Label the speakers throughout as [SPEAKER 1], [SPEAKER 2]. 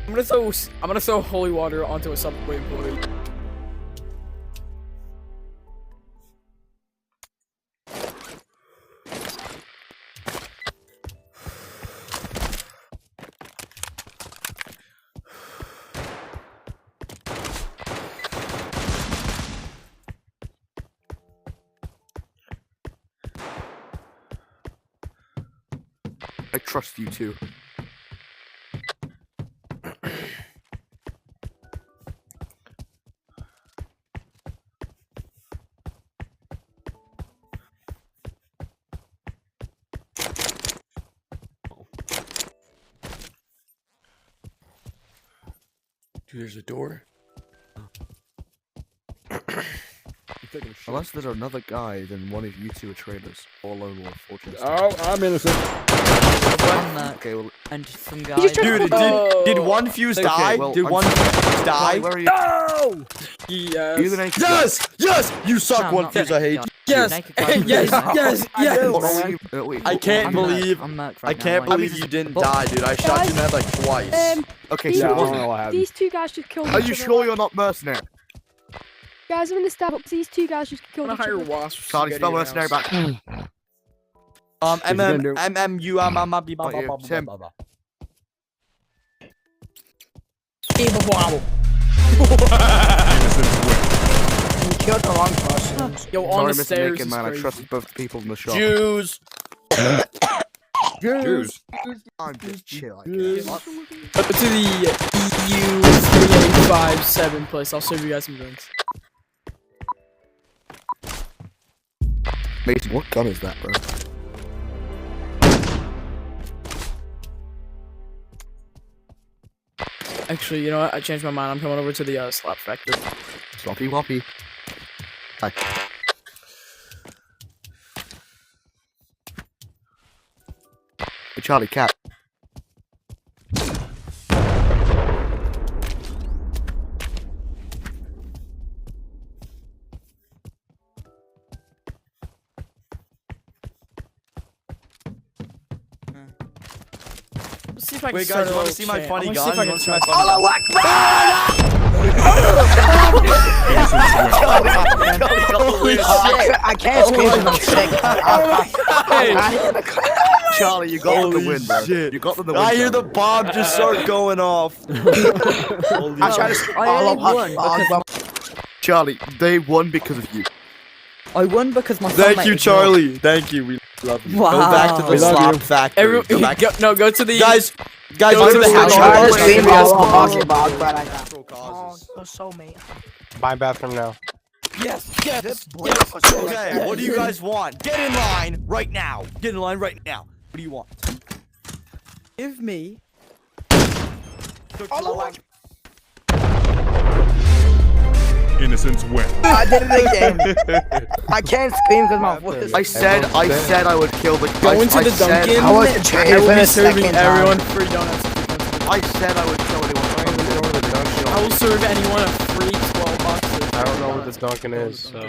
[SPEAKER 1] I'm gonna throw holy water onto a subway employee.
[SPEAKER 2] I trust you too.
[SPEAKER 3] Dude, there's a door.
[SPEAKER 2] Unless there's another guy, then one of you two are traitors. Or lone wolf, or just.
[SPEAKER 3] Oh, I'm innocent.
[SPEAKER 2] Okay, well,
[SPEAKER 4] And some guy.
[SPEAKER 5] Dude, did one fuse die?
[SPEAKER 2] well,
[SPEAKER 5] did
[SPEAKER 2] I'm
[SPEAKER 5] one fuse die?
[SPEAKER 2] Where are you?
[SPEAKER 3] No!
[SPEAKER 1] Yes.
[SPEAKER 2] You're the naked
[SPEAKER 5] Yes! Yes! You suck,
[SPEAKER 4] No,
[SPEAKER 5] one
[SPEAKER 4] not
[SPEAKER 5] fuse, I hate you.
[SPEAKER 1] Yes.
[SPEAKER 4] Naked guy.
[SPEAKER 1] Yes. Yes. Yes.
[SPEAKER 2] What were you? Wait,
[SPEAKER 5] I can't
[SPEAKER 4] I'm
[SPEAKER 5] believe.
[SPEAKER 4] Merc. I'm Merc
[SPEAKER 5] I
[SPEAKER 4] right
[SPEAKER 5] can't
[SPEAKER 4] now.
[SPEAKER 5] believe you didn't die, dude. I shot you in the head like twice.
[SPEAKER 2] Okay,
[SPEAKER 6] These
[SPEAKER 2] so
[SPEAKER 3] Yeah, I
[SPEAKER 2] it
[SPEAKER 3] don't
[SPEAKER 2] wasn't.
[SPEAKER 3] know what happened.
[SPEAKER 6] These two guys just killed
[SPEAKER 2] Are
[SPEAKER 6] each
[SPEAKER 2] you
[SPEAKER 6] other.
[SPEAKER 2] sure you're not mercenary?
[SPEAKER 6] Guys, I'm gonna stab up. These two guys just killed
[SPEAKER 1] I'm gonna
[SPEAKER 6] each
[SPEAKER 1] hire
[SPEAKER 6] other.
[SPEAKER 1] wasps.
[SPEAKER 2] Charlie, spell mercenary back. Tim.
[SPEAKER 7] You killed the wrong person.
[SPEAKER 1] Yo, on
[SPEAKER 2] Sorry,
[SPEAKER 1] the
[SPEAKER 2] Mr.
[SPEAKER 1] stairs
[SPEAKER 2] Naked
[SPEAKER 1] is
[SPEAKER 2] Man. I
[SPEAKER 1] crazy.
[SPEAKER 2] trusted both people in the shop.
[SPEAKER 5] Jews.
[SPEAKER 3] Jews.
[SPEAKER 2] I'm just chill. I guess.
[SPEAKER 1] Up to the EU3857 place. I'll serve you guys some drinks.
[SPEAKER 2] Mason, what gun is that, bro?
[SPEAKER 1] Actually, you know what? I changed my mind. I'm coming over to the slap factory.
[SPEAKER 2] Sloppy woppy. Hi. Hey, Charlie, cat.
[SPEAKER 1] Let's see if I can
[SPEAKER 5] Wait,
[SPEAKER 1] start
[SPEAKER 5] guys,
[SPEAKER 1] a
[SPEAKER 5] you want to
[SPEAKER 1] little
[SPEAKER 5] see my
[SPEAKER 1] chant.
[SPEAKER 5] funny
[SPEAKER 1] I wanna see
[SPEAKER 5] gun?
[SPEAKER 1] if I
[SPEAKER 5] You
[SPEAKER 1] can
[SPEAKER 5] want to see my
[SPEAKER 1] start-
[SPEAKER 5] funny gun?
[SPEAKER 7] I can't scream because I'm sick.
[SPEAKER 2] Charlie, you got them
[SPEAKER 5] Holy
[SPEAKER 2] to win, bro.
[SPEAKER 5] shit.
[SPEAKER 2] You got them to win.
[SPEAKER 5] I hear the
[SPEAKER 2] Charlie.
[SPEAKER 5] bomb just start going off. Holy
[SPEAKER 7] I'm trying to
[SPEAKER 5] shit.
[SPEAKER 7] scream.
[SPEAKER 4] I only won because
[SPEAKER 2] Charlie, they won because of you.
[SPEAKER 4] I won because my
[SPEAKER 5] Thank
[SPEAKER 4] soulmate
[SPEAKER 5] you,
[SPEAKER 4] ignored-
[SPEAKER 5] Charlie. Thank you. We love you.
[SPEAKER 4] Wow.
[SPEAKER 5] Go back to
[SPEAKER 3] We
[SPEAKER 5] the
[SPEAKER 3] love
[SPEAKER 5] slop
[SPEAKER 3] you.
[SPEAKER 5] factory. Go back.
[SPEAKER 1] Go to the
[SPEAKER 5] Guys,
[SPEAKER 1] Go
[SPEAKER 5] go
[SPEAKER 1] to
[SPEAKER 5] to
[SPEAKER 1] the
[SPEAKER 5] the
[SPEAKER 1] house.
[SPEAKER 7] I'm trying to
[SPEAKER 5] house.
[SPEAKER 7] scream
[SPEAKER 1] Yes.
[SPEAKER 7] about but I got
[SPEAKER 5] Causes.
[SPEAKER 7] so mate.
[SPEAKER 3] Buy bathroom now.
[SPEAKER 1] Yes. Yes.
[SPEAKER 5] Okay, what do you guys want? Get in line right now. Get in line right now. What do you want?
[SPEAKER 1] Give me.
[SPEAKER 8] Innocence win.
[SPEAKER 7] I did it again. I can't scream because my voice.
[SPEAKER 2] I said I would kill the.
[SPEAKER 1] Go into the Dunkin'.
[SPEAKER 7] I wasn't trying
[SPEAKER 1] I will
[SPEAKER 7] for
[SPEAKER 1] be
[SPEAKER 7] the
[SPEAKER 1] serving
[SPEAKER 7] second
[SPEAKER 1] everyone
[SPEAKER 7] time.
[SPEAKER 1] free donuts.
[SPEAKER 2] I said I would kill anyone.
[SPEAKER 1] I will serve anyone a free 12 boxes.
[SPEAKER 3] I don't know what this Dunkin' is, so.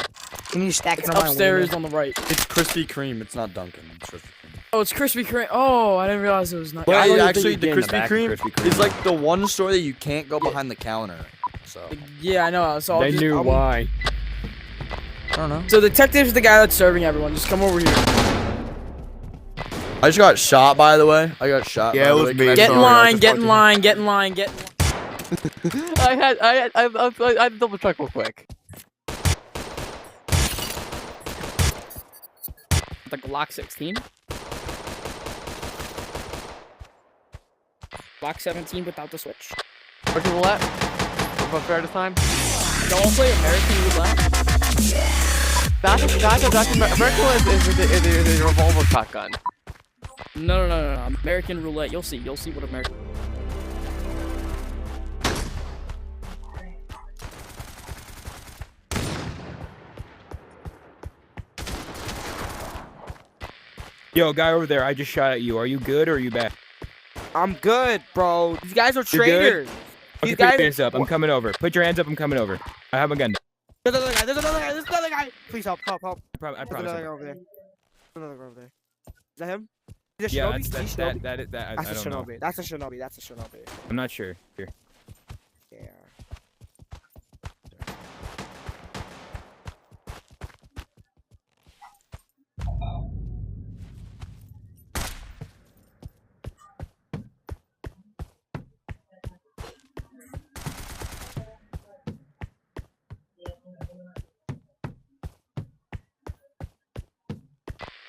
[SPEAKER 7] Can you stack
[SPEAKER 1] It's
[SPEAKER 7] it on my
[SPEAKER 1] upstairs on the right.
[SPEAKER 5] It's Krispy Kreme. It's not Dunkin'. It's Krispy Kreme.
[SPEAKER 1] Oh, it's Krispy Kreme. Oh, I didn't realize it was not.
[SPEAKER 5] But
[SPEAKER 3] I don't
[SPEAKER 5] actually,
[SPEAKER 3] think
[SPEAKER 5] the
[SPEAKER 3] you get in the
[SPEAKER 5] Krispy
[SPEAKER 3] back of
[SPEAKER 5] Kreme
[SPEAKER 3] Krispy Kreme.
[SPEAKER 5] is like the one store that you can't go behind the counter. So
[SPEAKER 1] Yeah, I know. So I'll
[SPEAKER 3] They
[SPEAKER 1] just,
[SPEAKER 3] knew why.
[SPEAKER 4] I don't know.
[SPEAKER 1] So the detective's the guy that's serving everyone. Just come over here.
[SPEAKER 5] I just got shot, by the way. I got shot.
[SPEAKER 2] Yeah,
[SPEAKER 5] by
[SPEAKER 2] it
[SPEAKER 5] the
[SPEAKER 2] was
[SPEAKER 5] way.
[SPEAKER 2] me.
[SPEAKER 5] Can I
[SPEAKER 1] Get in
[SPEAKER 2] Sorry, I
[SPEAKER 1] line.
[SPEAKER 2] just
[SPEAKER 1] Get
[SPEAKER 2] wanted
[SPEAKER 1] in
[SPEAKER 2] to-
[SPEAKER 1] line. Get in line. Get.
[SPEAKER 9] I had double check real quick.
[SPEAKER 1] The Glock 16. Glock 17 without the switch.
[SPEAKER 9] American roulette. About fair to time.
[SPEAKER 1] Don't play American roulette.
[SPEAKER 9] That's American roulette is a revolver shotgun.
[SPEAKER 1] No. American roulette. You'll see. You'll see what American.
[SPEAKER 3] Yo, guy over there, I just shot at you. Are you good or are you bad?
[SPEAKER 1] I'm good, bro. These guys are
[SPEAKER 3] You're good?
[SPEAKER 1] traitors.
[SPEAKER 3] Okay, put your hands up. I'm coming over. Put your hands up. I'm coming over. I have my gun.
[SPEAKER 7] There's another guy. There's another guy. There's another guy. Please help. Help. Help.
[SPEAKER 3] I
[SPEAKER 7] There's
[SPEAKER 3] promise.
[SPEAKER 7] another guy over there. Another guy over there. Is that him? Is it
[SPEAKER 3] Yeah,
[SPEAKER 7] Shinobi?
[SPEAKER 3] that's
[SPEAKER 7] Is he Shinobi?
[SPEAKER 3] that. I
[SPEAKER 7] That's a
[SPEAKER 3] don't know.
[SPEAKER 7] Shinobi. That's a Shinobi. That's a Shinobi.
[SPEAKER 3] I'm not sure. Here.
[SPEAKER 7] Yeah.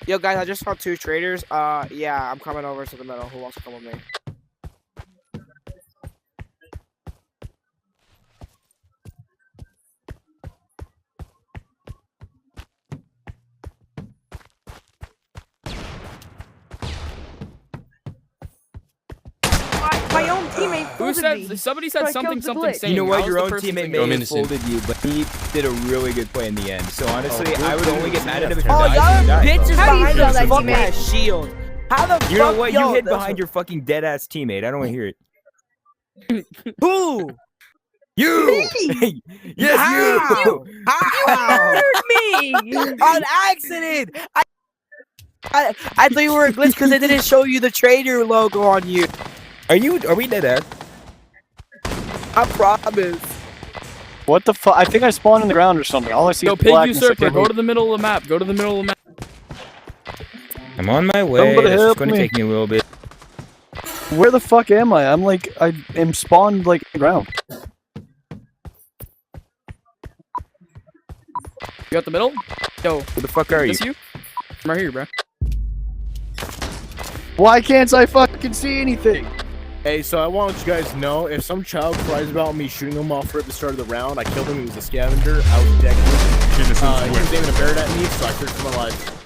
[SPEAKER 7] Yo, guys, I just found 2 traders. Yeah, I'm coming over to the middle. Who wants to come with me?
[SPEAKER 6] My own teammate
[SPEAKER 1] Who
[SPEAKER 6] folded
[SPEAKER 1] said?
[SPEAKER 6] me.
[SPEAKER 1] Somebody
[SPEAKER 6] So
[SPEAKER 1] said
[SPEAKER 6] I
[SPEAKER 1] something.
[SPEAKER 6] killed the
[SPEAKER 1] Something
[SPEAKER 6] blitz.
[SPEAKER 1] saying.
[SPEAKER 3] You know what?
[SPEAKER 1] how's
[SPEAKER 3] Your
[SPEAKER 1] the
[SPEAKER 3] own
[SPEAKER 1] person
[SPEAKER 3] teammate
[SPEAKER 1] thing
[SPEAKER 3] may
[SPEAKER 1] going?
[SPEAKER 3] have folded you, but he did a really good play in the end. So honestly,
[SPEAKER 2] Oh,
[SPEAKER 3] I would only get mad at him if he
[SPEAKER 7] Oh,
[SPEAKER 3] dies.
[SPEAKER 7] y'all
[SPEAKER 3] He dies,
[SPEAKER 7] bitches
[SPEAKER 6] How do you
[SPEAKER 7] behind
[SPEAKER 6] feel
[SPEAKER 7] this
[SPEAKER 6] that
[SPEAKER 7] fucking
[SPEAKER 6] teammate?
[SPEAKER 7] ass shield. How the fuck?
[SPEAKER 3] You know what?
[SPEAKER 7] Yo,
[SPEAKER 3] You hid
[SPEAKER 7] that's
[SPEAKER 3] behind your fucking dead ass teammate. I don't want to hear it.
[SPEAKER 7] Who?
[SPEAKER 3] You. Yes,
[SPEAKER 7] How?
[SPEAKER 3] you.
[SPEAKER 7] How?
[SPEAKER 6] me.
[SPEAKER 7] On accident. I thought you were a glitch because it didn't show you the trader logo on you.
[SPEAKER 3] Are we dead ass?
[SPEAKER 7] I promise.
[SPEAKER 10] What the fuck? I think I spawned in the ground or something. All I see
[SPEAKER 1] Yo,
[SPEAKER 10] is
[SPEAKER 1] pig
[SPEAKER 10] blackness. I
[SPEAKER 1] usurper,
[SPEAKER 10] can't
[SPEAKER 1] go
[SPEAKER 10] move.
[SPEAKER 1] to the middle of the map. Go to the middle of the map.
[SPEAKER 3] I'm on my way.
[SPEAKER 10] Somebody
[SPEAKER 3] It's
[SPEAKER 10] help
[SPEAKER 3] going to
[SPEAKER 10] me.
[SPEAKER 3] take me a little bit.
[SPEAKER 10] Where the fuck am I? I am spawned like in the ground.
[SPEAKER 1] You got the middle? Yo,
[SPEAKER 3] Who the fuck are you?
[SPEAKER 1] this you? I'm right here, bro.
[SPEAKER 10] Why can't I fucking see anything?
[SPEAKER 2] Hey, so I want you guys to know, if some child cries about me shooting him off right at the start of the round, I killed him, he was a scavenger, I was decked.
[SPEAKER 8] Innocence
[SPEAKER 2] He was
[SPEAKER 8] win.
[SPEAKER 2] aiming a barret at me, so I searched for my life.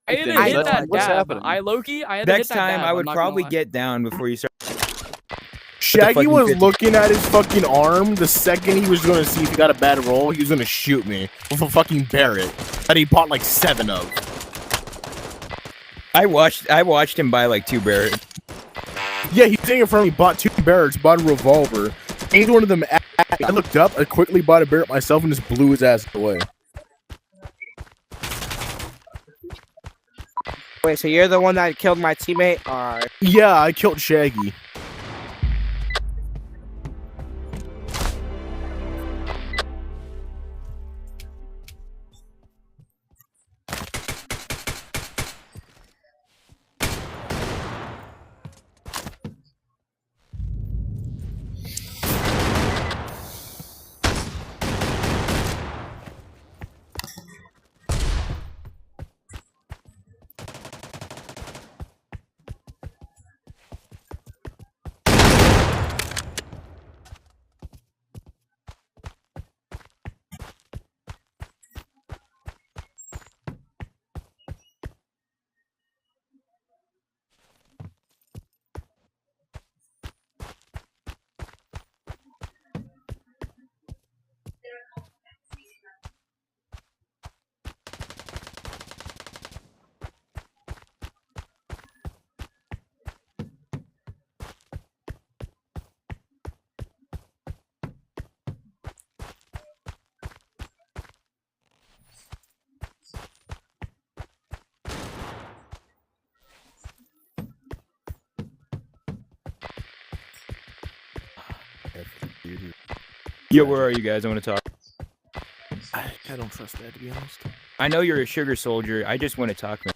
[SPEAKER 1] I didn't
[SPEAKER 7] I
[SPEAKER 1] hit
[SPEAKER 7] know,
[SPEAKER 1] that
[SPEAKER 10] what's
[SPEAKER 1] dab.
[SPEAKER 10] happening?
[SPEAKER 1] I Loki. I had to
[SPEAKER 3] Next
[SPEAKER 1] hit that
[SPEAKER 3] time,
[SPEAKER 1] dab,
[SPEAKER 3] I
[SPEAKER 1] I'm
[SPEAKER 3] would
[SPEAKER 1] not gonna
[SPEAKER 3] probably
[SPEAKER 1] lie.
[SPEAKER 3] get down before you start.
[SPEAKER 2] Shaggy
[SPEAKER 3] fucking
[SPEAKER 2] was
[SPEAKER 3] 50.
[SPEAKER 2] looking at his fucking arm. The second he was going to see if he got a bad roll, he was going to shoot me with a fucking Barrett that he bought like 7 of.
[SPEAKER 3] I watched him buy like 2 Barrett.
[SPEAKER 2] Yeah, he's sitting in front of me, bought 2 Barretts, bought a revolver. Aimed one of them at me. I looked up, I quickly bought a Barrett myself and just blew his ass away.
[SPEAKER 7] Wait, so you're the one that killed my teammate? Alright.
[SPEAKER 2] Yeah, I killed Shaggy.
[SPEAKER 3] Yo, where are you guys? I want to talk.
[SPEAKER 2] I don't trust that, to be honest.
[SPEAKER 3] I know you're a sugar soldier. I just want to talk. Man.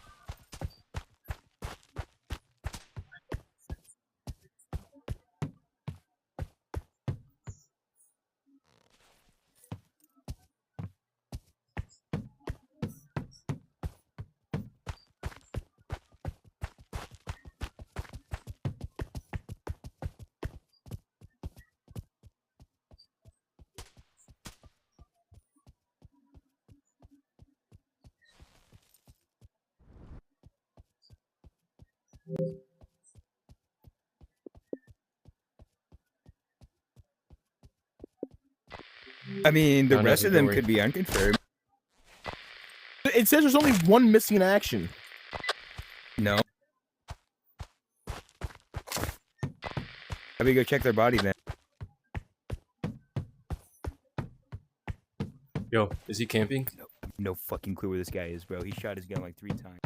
[SPEAKER 3] I mean, the
[SPEAKER 10] No, no,
[SPEAKER 3] rest of
[SPEAKER 10] don't
[SPEAKER 3] them
[SPEAKER 10] worry.
[SPEAKER 3] could be unconfirmed.
[SPEAKER 2] It says there's only 1 missing action.
[SPEAKER 3] No. How about you go check their body then?
[SPEAKER 1] Yo, is he camping?
[SPEAKER 3] No fucking clue where this guy is, bro. He shot his gun like 3 times.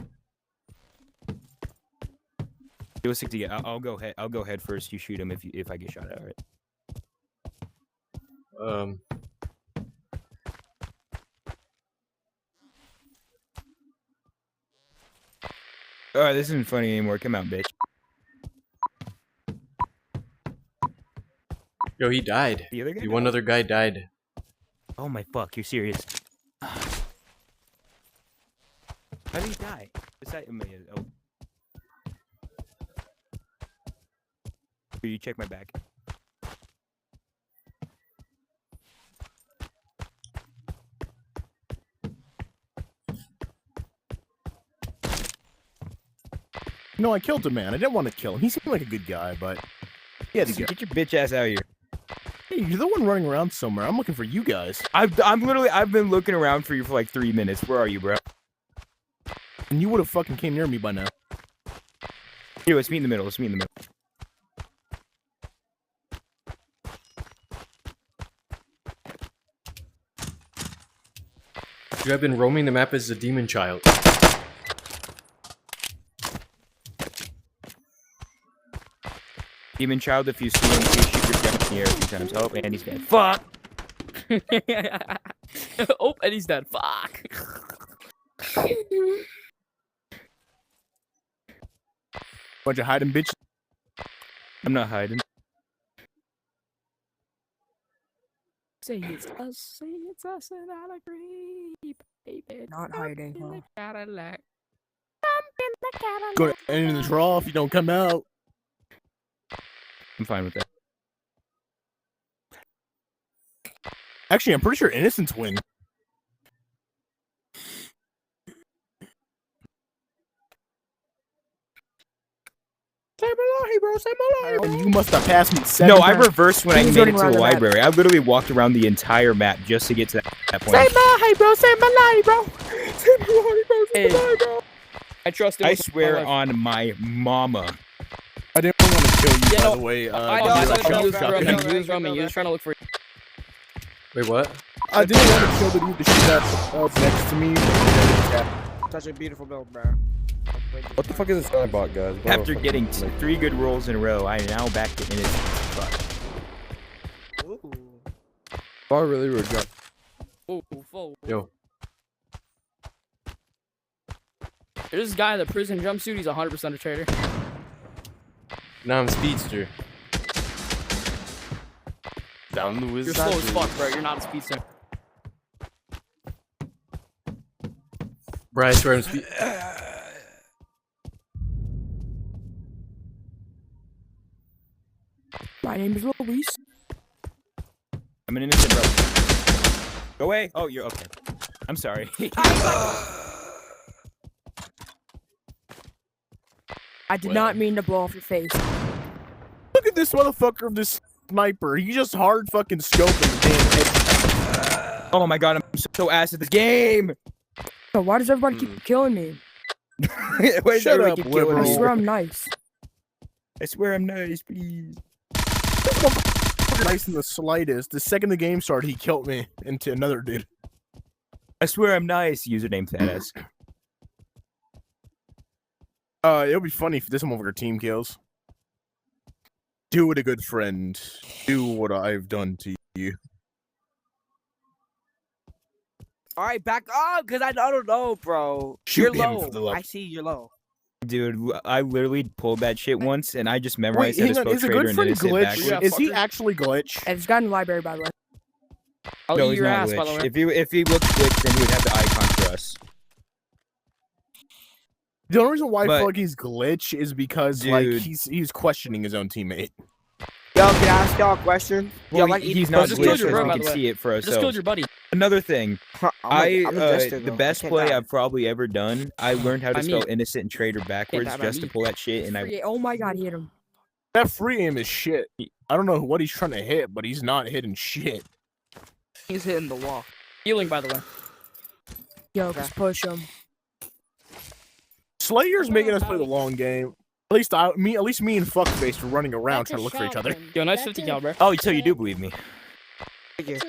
[SPEAKER 3] It was 60. I'll go head. I'll go head first. You shoot him if I get shot at. All right. All right, this isn't funny anymore. Come out, bitch.
[SPEAKER 1] Yo, he died.
[SPEAKER 3] The other guy.
[SPEAKER 1] One other guy died.
[SPEAKER 3] Oh my fuck! You're serious? How did he die? Oh. Will you check my back?
[SPEAKER 2] No, I killed a man. I didn't want to kill him. He seemed like a good guy, but he had to go.
[SPEAKER 3] Get your bitch ass out of here.
[SPEAKER 2] Hey, you're the one running around somewhere. I'm looking for you guys.
[SPEAKER 3] I've been looking around for you for like 3 minutes. Where are you, bro?
[SPEAKER 2] And you would have fucking came near me by now.
[SPEAKER 3] Here, let's meet in the middle. Let's meet in the middle.
[SPEAKER 1] You have been roaming the map as a demon child.
[SPEAKER 3] Demon child, if you see him, please shoot your gun in the air a few times. Oh, and he's dead. Fuck!
[SPEAKER 9] Oh, and he's dead. Fuck.
[SPEAKER 2] Bunch of hiding bitches.
[SPEAKER 3] I'm not hiding.
[SPEAKER 9] Say it's us and I agree, baby.
[SPEAKER 4] Not hiding, huh?
[SPEAKER 9] Cadillac.
[SPEAKER 2] Go to end of the draw if you don't come out.
[SPEAKER 3] I'm fine with that.
[SPEAKER 2] Actually, I'm pretty sure innocents win. Say Malahi, bro. Say Malahi. And you must have passed me 7
[SPEAKER 3] No, I
[SPEAKER 2] times.
[SPEAKER 3] reversed when I
[SPEAKER 4] He's
[SPEAKER 3] made
[SPEAKER 4] running
[SPEAKER 3] it to
[SPEAKER 4] around
[SPEAKER 3] the
[SPEAKER 4] the map.
[SPEAKER 3] library. I literally walked around the entire map just to get to that point.
[SPEAKER 2] Say Malahi, bro. Say Malahi, bro. Say Malahi, bro. Say
[SPEAKER 9] Hey.
[SPEAKER 2] Malahi, bro.
[SPEAKER 9] I trust him.
[SPEAKER 3] I
[SPEAKER 9] with my
[SPEAKER 3] swear
[SPEAKER 9] life.
[SPEAKER 3] on my mama.
[SPEAKER 2] I didn't want to kill you,
[SPEAKER 9] Yeah,
[SPEAKER 2] by
[SPEAKER 9] no,
[SPEAKER 2] the way.
[SPEAKER 9] I
[SPEAKER 2] you
[SPEAKER 9] know,
[SPEAKER 2] were
[SPEAKER 9] I
[SPEAKER 2] shot-
[SPEAKER 9] saw you
[SPEAKER 2] shot-
[SPEAKER 9] from me.
[SPEAKER 2] shot-
[SPEAKER 9] You was from me. You was trying to look for.
[SPEAKER 1] Wait, what?
[SPEAKER 2] I didn't want to kill the dude that shot next to me.
[SPEAKER 7] Such a beautiful build, bro.
[SPEAKER 10] What the fuck is this bot, guys? Bro,
[SPEAKER 3] After
[SPEAKER 10] fucking-
[SPEAKER 3] getting 3 good rolls in a row, I am now back to innocent. Fuck.
[SPEAKER 10] Bar really rude. God.
[SPEAKER 9] Oh, full.
[SPEAKER 1] Yo.
[SPEAKER 9] There's this guy in the prison jumpsuit. He's 100% a traitor.
[SPEAKER 1] Now I'm speedster. Down the
[SPEAKER 9] You're
[SPEAKER 1] wizard.
[SPEAKER 9] slow as fuck, bro. You're not a speedster.
[SPEAKER 1] Bro, I swear I'm speed.
[SPEAKER 4] My name is Luis.
[SPEAKER 3] I'm an innocent bro. Go away. Oh, you're okay. I'm sorry.
[SPEAKER 4] I did not mean to blow off your face.
[SPEAKER 2] Look at this motherfucker, this sniper. He just hard fucking scoping the damn head.
[SPEAKER 3] Oh my god, I'm so ass at this game.
[SPEAKER 4] So why does everybody keep killing me?
[SPEAKER 3] Why does
[SPEAKER 2] Shut
[SPEAKER 3] everybody
[SPEAKER 2] up,
[SPEAKER 3] keep killing
[SPEAKER 2] liberal.
[SPEAKER 4] I
[SPEAKER 3] me?
[SPEAKER 4] swear I'm nice.
[SPEAKER 3] I swear I'm nice, please.
[SPEAKER 2] Nice in the slightest. The second the game started, he killed me into another dude.
[SPEAKER 3] I swear I'm nice. Username Fattass.
[SPEAKER 2] It'll be funny if this motherfucker team kills. Do it, a good friend. Do what I've done to you.
[SPEAKER 7] All right, back up, cause I don't know, bro.
[SPEAKER 2] Shoot
[SPEAKER 7] You're
[SPEAKER 2] him
[SPEAKER 7] low.
[SPEAKER 2] for the love.
[SPEAKER 7] I see you're low.
[SPEAKER 3] Dude, I literally pulled that shit once, and I just
[SPEAKER 2] Wait,
[SPEAKER 3] memorized how to
[SPEAKER 2] hang on.
[SPEAKER 3] spell
[SPEAKER 2] Is a
[SPEAKER 3] traitor
[SPEAKER 2] good
[SPEAKER 3] and
[SPEAKER 2] friend
[SPEAKER 3] innocent
[SPEAKER 2] glitch?
[SPEAKER 3] backwards.
[SPEAKER 9] Yeah,
[SPEAKER 2] Is he
[SPEAKER 9] fucker.
[SPEAKER 2] actually glitch?
[SPEAKER 4] It's got in the library, by the way.
[SPEAKER 9] I'll
[SPEAKER 3] No,
[SPEAKER 9] eat
[SPEAKER 3] he's
[SPEAKER 9] your
[SPEAKER 3] not
[SPEAKER 9] ass, by the
[SPEAKER 3] glitched.
[SPEAKER 9] way.
[SPEAKER 3] If he looked glitched, then he would have the icon for us.
[SPEAKER 2] The only reason why I
[SPEAKER 3] But-
[SPEAKER 2] feel like he's glitch is because like
[SPEAKER 3] Dude.
[SPEAKER 2] he's questioning his own teammate.
[SPEAKER 7] Yo, can I ask y'all a question?
[SPEAKER 3] Well,
[SPEAKER 7] Yo, like
[SPEAKER 3] he's not
[SPEAKER 9] just killed
[SPEAKER 3] glitched
[SPEAKER 9] your bro,
[SPEAKER 3] because we
[SPEAKER 9] by
[SPEAKER 3] can
[SPEAKER 9] the way.
[SPEAKER 3] see it for
[SPEAKER 9] Just killed
[SPEAKER 3] ourselves.
[SPEAKER 9] your buddy.
[SPEAKER 3] Another thing,
[SPEAKER 7] I'm a jester,
[SPEAKER 3] the
[SPEAKER 7] though.
[SPEAKER 3] best
[SPEAKER 7] I can't
[SPEAKER 3] play
[SPEAKER 7] die.
[SPEAKER 3] I've probably ever done, I learned how to
[SPEAKER 9] By me.
[SPEAKER 3] spell innocent and traitor backwards
[SPEAKER 9] die by
[SPEAKER 3] just to
[SPEAKER 9] me.
[SPEAKER 3] pull that shit, and I
[SPEAKER 4] Oh my god, he hit him.
[SPEAKER 2] That free aim is shit. I don't know what he's trying to hit, but he's not hitting shit.
[SPEAKER 7] He's hitting the wall.
[SPEAKER 9] Healing, by the way.
[SPEAKER 4] Yo, just push him.
[SPEAKER 2] Slayer's making us play the long game. At least me and Fuckface were running around trying to look for each other.
[SPEAKER 1] Yo, nice 50 caliber.
[SPEAKER 3] Oh, so you do believe me?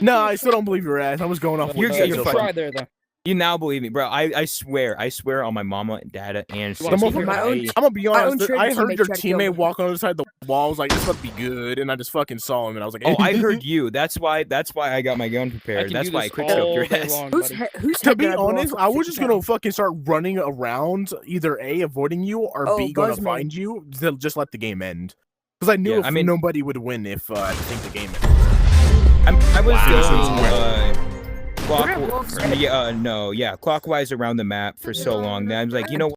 [SPEAKER 2] No, I still don't believe your ass. I was going off.
[SPEAKER 3] You're
[SPEAKER 2] what
[SPEAKER 3] getting
[SPEAKER 2] you
[SPEAKER 3] fucked.
[SPEAKER 2] said.
[SPEAKER 1] Try there though.
[SPEAKER 3] You now believe me, bro. I swear on my mama, dada, and
[SPEAKER 2] The motherfucker-
[SPEAKER 4] My own-
[SPEAKER 2] I'm gonna be
[SPEAKER 4] my own
[SPEAKER 2] honest.
[SPEAKER 4] trigger
[SPEAKER 2] I heard
[SPEAKER 4] teammate
[SPEAKER 2] your
[SPEAKER 4] tried to kill me.
[SPEAKER 2] teammate walk on the other side of the wall. I was like, "This must be good," and I just fucking saw him, and I was like,
[SPEAKER 3] Oh, I heard you. That's why I got my gun prepared. That's why I quick scoped your ass.
[SPEAKER 4] Who's
[SPEAKER 2] To be honest, I was just gonna fucking start running around, either A, avoiding you, or
[SPEAKER 4] Oh,
[SPEAKER 2] B, gonna
[SPEAKER 4] Buzzman.
[SPEAKER 2] find you to just let the game end. Because I knew
[SPEAKER 3] Yeah,
[SPEAKER 2] if
[SPEAKER 3] I mean-
[SPEAKER 2] nobody would win if I think the game ended.
[SPEAKER 3] I was
[SPEAKER 8] Wow.
[SPEAKER 3] going clockwise around the map for so long that I was like, you know